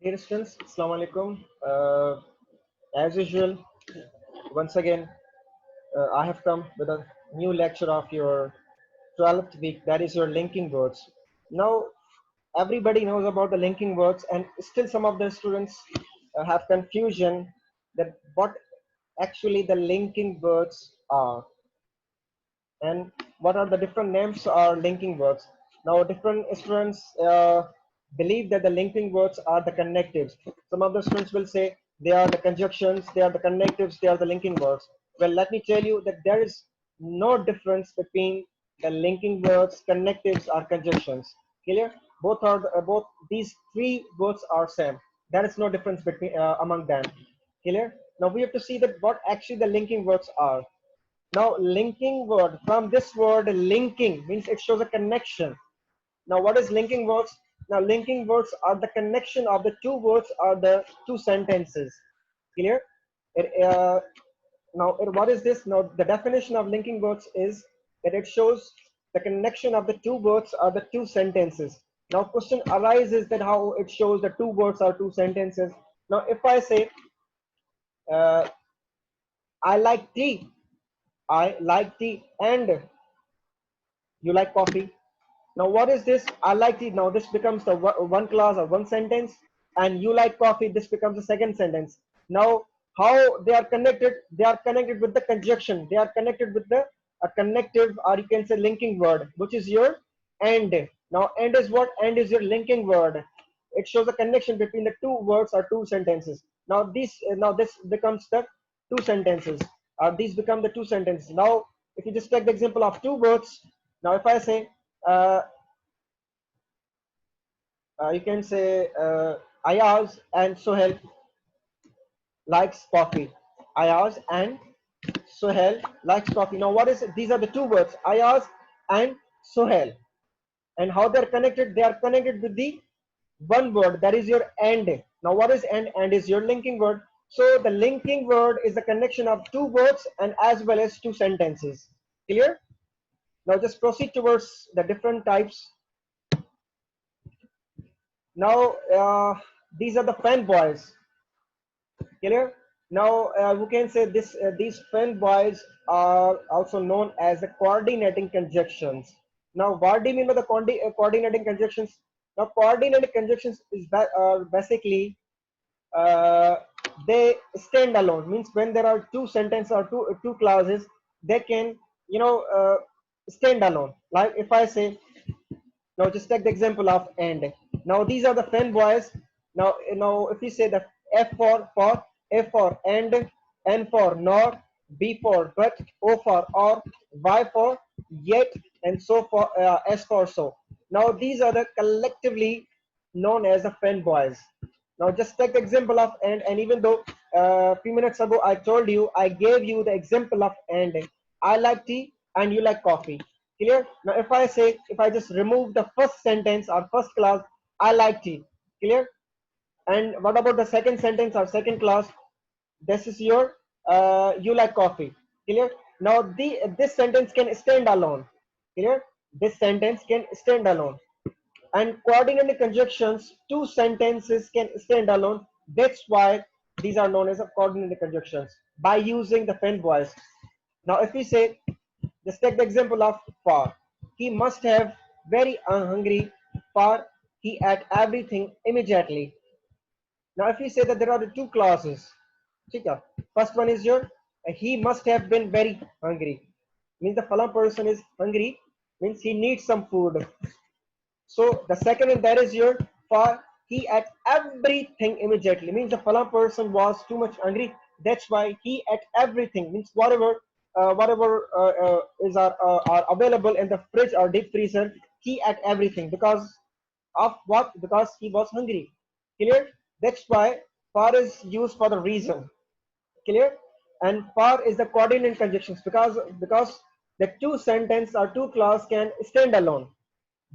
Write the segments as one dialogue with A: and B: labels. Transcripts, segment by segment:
A: Dear students, Assalamu alaikum. As usual, once again, I have come with a new lecture of your 12th week, that is your linking words. Now, everybody knows about the linking words, and still some of the students have confusion that what actually the linking words are and what are the different names or linking words. Now, different students believe that the linking words are the connectives. Some of the students will say they are the conjunctions, they are the connectives, they are the linking words. Well, let me tell you that there is no difference between the linking words, connectives, or conjunctions. Clear? Both these three words are same. There is no difference between among them. Clear? Now we have to see that what actually the linking words are. Now, linking word, from this word linking means it shows a connection. Now, what is linking words? Now, linking words are the connection of the two words or the two sentences. Clear? It, what is this? Now, the definition of linking words is that it shows the connection of the two words or the two sentences. Now, question arises that how it shows the two words or two sentences. Now, if I say, uh, I like tea, I like tea, and you like coffee. Now, what is this? I like it. Now, this becomes the one clause or one sentence, and you like coffee. This becomes the second sentence. Now, how they are connected? They are connected with the conjunction. They are connected with the a connective, or you can say linking word, which is your and. Now, and is what? And is your linking word. It shows a connection between the two words or two sentences. Now this becomes the two sentences. These become the two sentences. Now, if you just take the example of two words, now if I say uh, you can say Ayaz and Sohel likes coffee. Ayaz and Sohel likes coffee. Now, what is it? These are the two words, Ayaz and Sohel, and how they're connected? They are connected with the one word, that is your and. Now, what is and? And is your linking word. So, the linking word is the connection of two words and as well as two sentences. Clear? Now, just proceed towards the different types. Now, these are the fanboys. Clear? Now, we can say this: these fanboys are also known as the coordinating conjunctions. Now, what do you mean by the coordinating conjunctions? Now, coordinating conjunctions is basically uh, they stand alone. Means when there are two sentences or two clauses, they can stand alone. Like if I say, now just take the example of and. Now these are the fanboys. Now if you say the F for, A for and, N for nor, B for but, O for or, Y for yet, and so for S for so. Now these are the collectively known as the fanboys. Now just take the example of and even though a few minutes ago I told you, I gave you the example of and. I like tea and you like coffee. Clear? Now if I say, if I just remove the first sentence or first clause, I like tea. Clear? And what about the second sentence or second clause? This is your you like coffee. Clear? Now this sentence can stand alone. Clear? This sentence can stand alone. And coordinating conjunctions, two sentences can stand alone. That's why these are known as coordinating conjunctions by using the fan voice. Now, if we say, just take the example of for. He must have very hungry, for he ate everything immediately. Now, if we say that there are the two clauses, first one is your he must have been very hungry. Means the fallen person is hungry, means he needs some food. So the second one, that is your for he ate everything immediately, means the fallen person was too much hungry. That's why he ate everything, means whatever is are available in the fridge or deep freezer. He ate everything because of what? Because he was hungry. Clear? That's why for is used for the reason. Clear? And for is the coordinate conjunctions because the two sentence or two clause can stand alone.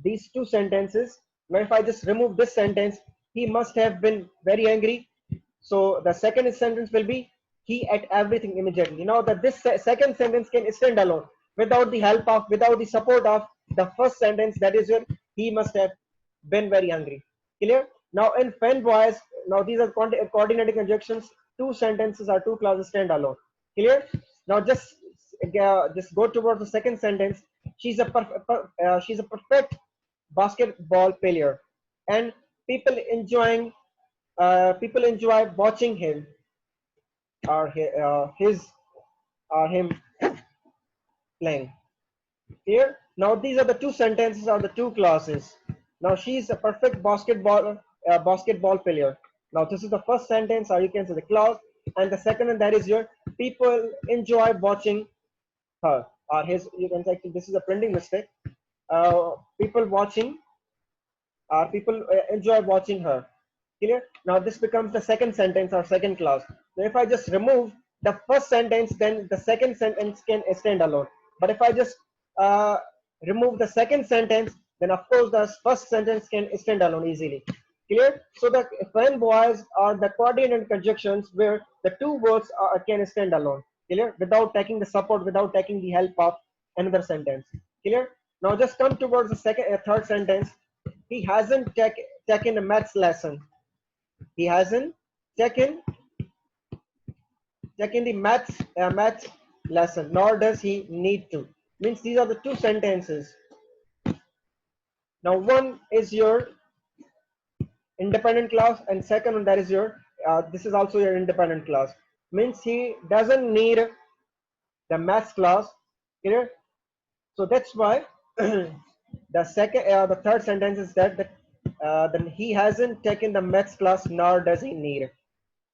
A: These two sentences. Now, if I just remove this sentence, he must have been very angry. So the second sentence will be he ate everything immediately. Now that this second sentence can stand alone without the help of, without the support of the first sentence, that is your he must have been very hungry. Clear? Now in fanboys, now these are coordinating conjunctions. Two sentences or two clauses stand alone. Clear? Now just go towards the second sentence. She's a perfect basketball player, and people enjoying people enjoy watching him or his or him playing. Here, now these are the two sentences or the two clauses. Now she is a perfect basketball player. Now this is the first sentence, or you can say the clause, and the second one, that is your people enjoy watching her or his. You can say this is a printing mistake. People watching people enjoy watching her. Clear? Now this becomes the second sentence or second clause. Now if I just remove the first sentence, then the second sentence can stand alone. But if I just uh, remove the second sentence, then of course the first sentence can stand alone easily. Clear? So the when boys are the coordinate conjunctions where the two words can stand alone. Clear? Without taking the support, without taking the help of another sentence. Clear? Now just come towards the third sentence. He hasn't taken a maths lesson. He hasn't taken the maths lesson, nor does he need to. Means these are the two sentences. Now one is your independent clause, and second one, that is your this is also your independent clause. Means he doesn't need the maths class. Clear? So that's why the third sentence is that then he hasn't taken the maths class, nor does he need it.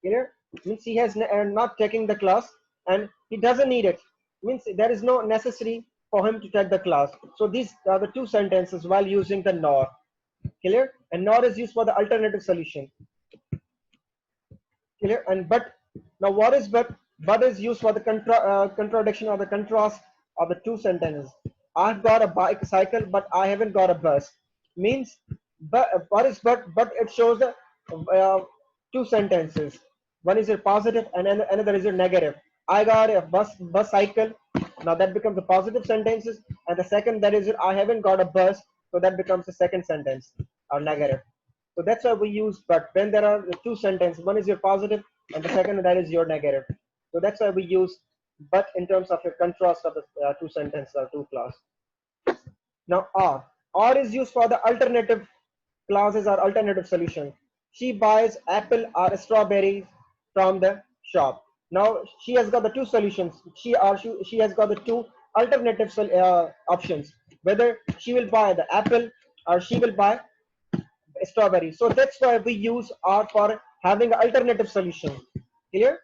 A: Clear? Means he has not taken the class and he doesn't need it. Means there is no necessity for him to take the class. So these are the two sentences while using the nor. Clear? And nor is used for the alternative solution. Clear? And but, now what is but? But is used for the contradiction or the contrast of the two sentences. I've got a bicycle, but I haven't got a bus. Means, but what is but? But it shows the two sentences. One is a positive and another is a negative. I got a bus cycle. Now that becomes the positive sentences, and the second, that is I haven't got a bus, so that becomes the second sentence or negative. So that's why we use but when there are two sentences. One is your positive and the second, that is your negative. So that's why we use but in terms of your contrast of the two sentences or two clause. Now or is used for the alternative clauses or alternative solution. She buys apple or strawberries from the shop. Now she has got the two solutions. She has got the two alternative options. Whether she will buy the apple or she will buy strawberry. So that's why we use or for having an alternative solution. Clear?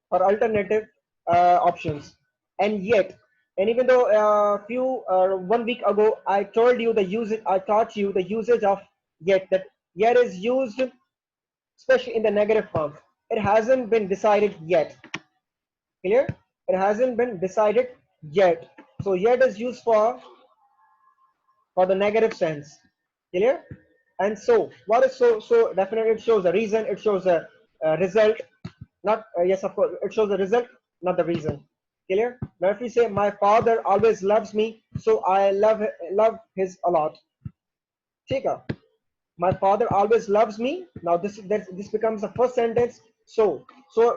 A: For alternative options. And yet, and even though few 1 week ago I told you the usage, I taught you the usage of yet, that yet is used especially in the negative form. It hasn't been decided yet. Clear? It hasn't been decided yet. So yet is used for the negative sense. Clear? And so what is so definitely it shows a reason, it shows a result, not yes, of course it shows the result, not the reason. Clear? Now if we say my father always loves me, so I love his a lot. Take up. My father always loves me. Now this becomes the first sentence. So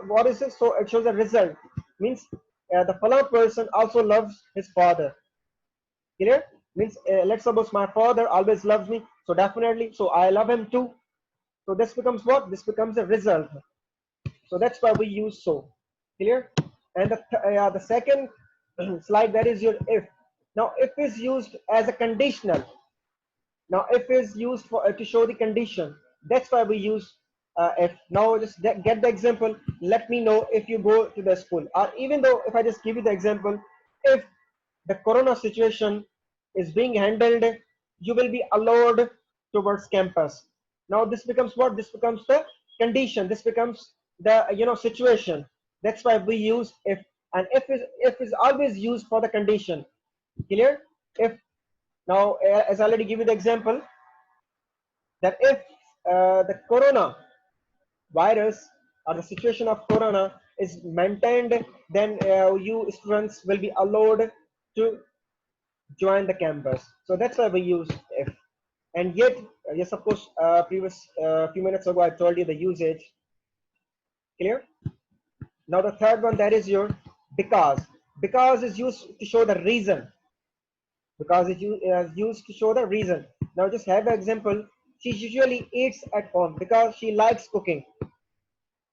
A: what is this? So it shows a result. Means the fellow person also loves his father. Clear? Means let's suppose my father always loves me, so definitely, so I love him too. So this becomes what? This becomes a result. So that's why we use so. Clear? And the second slide, that is your if. Now if is used as a conditional. Now if is used for to show the condition. That's why we use if. Now just get the example. Let me know if you go to the school, or even though if I just give you the example, if the corona situation is being handled, you will be allowed towards campus. Now this becomes what? This becomes the condition. This becomes the situation. That's why we use if. And if is always used for the condition. Clear? If. Now as I already give you the example, that if the corona virus or the situation of corona is maintained, then you students will be allowed to join the campus. So that's why we use if. And yet, yes, of course, previous few minutes ago I told you the usage. Clear? Now the third one, that is your because. Because is used to show the reason. Because it is used to show the reason. Now just have an example. She usually eats at home because she likes cooking.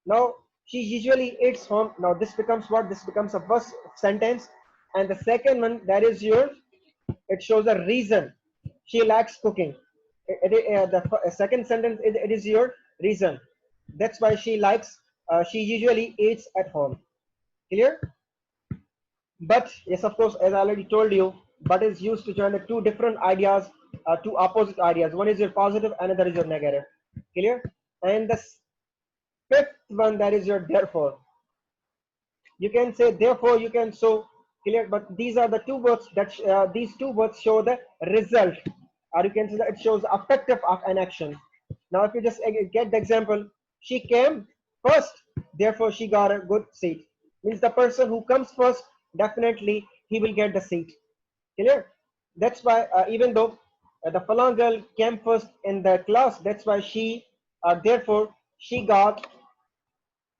A: Now she usually eats home. Now this becomes what? This becomes a first sentence. And the second one, that is your, it shows a reason. She likes cooking. The second sentence, it is your reason. That's why she likes, she usually eats at home. Clear? But yes, of course, as I already told you, but is used to join the two different ideas, two opposite ideas. One is your positive, another is your negative. Clear? And the fifth one, that is your therefore. You can say therefore, you can so clear, but these are the two words that these two words show the result, or you can say that it shows the effective of an action. Now, if you just get the example, she came first, therefore she got a good seat. Means the person who comes first, definitely he will get the seat. Clear? That's why even though the Falang girl came first in the class, that's why she, therefore she got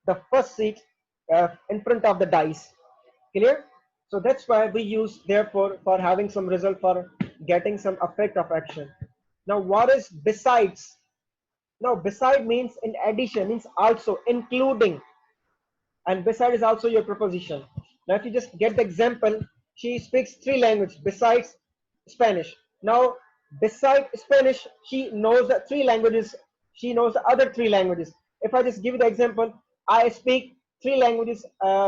A: the first seat in front of the dice. Clear? So that's why we use therefore for having some result, for getting some effect of action. Now what is besides? Now beside means in addition, means also, including, and beside is also your preposition. Now if you just get the example, she speaks three languages besides Spanish. Now beside Spanish, she knows the three languages, she knows the other three languages. If I just give you the example, I speak three languages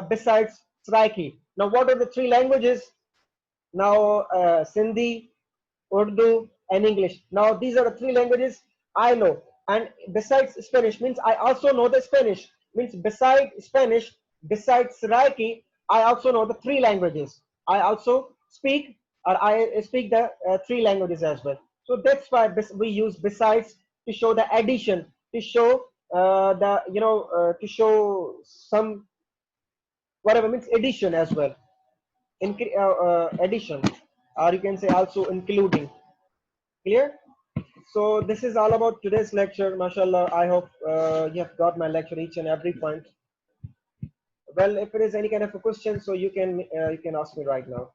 A: besides Sraiki. Now what are the three languages? Now Sindhi, Urdu, and English. Now these are the three languages I know. And besides Spanish means I also know the Spanish. Means beside Spanish, besides Seraiki, I also know the three languages. I also speak, or I speak the three languages as well. So that's why we use besides to show the addition, to show the, to show some, whatever, means addition as well. Addition, or you can say also including. Clear? So this is all about today's lecture. Mashallah, I hope you have got my lecture each and every point. Well, if there is any kind of a question, so you can ask me right now.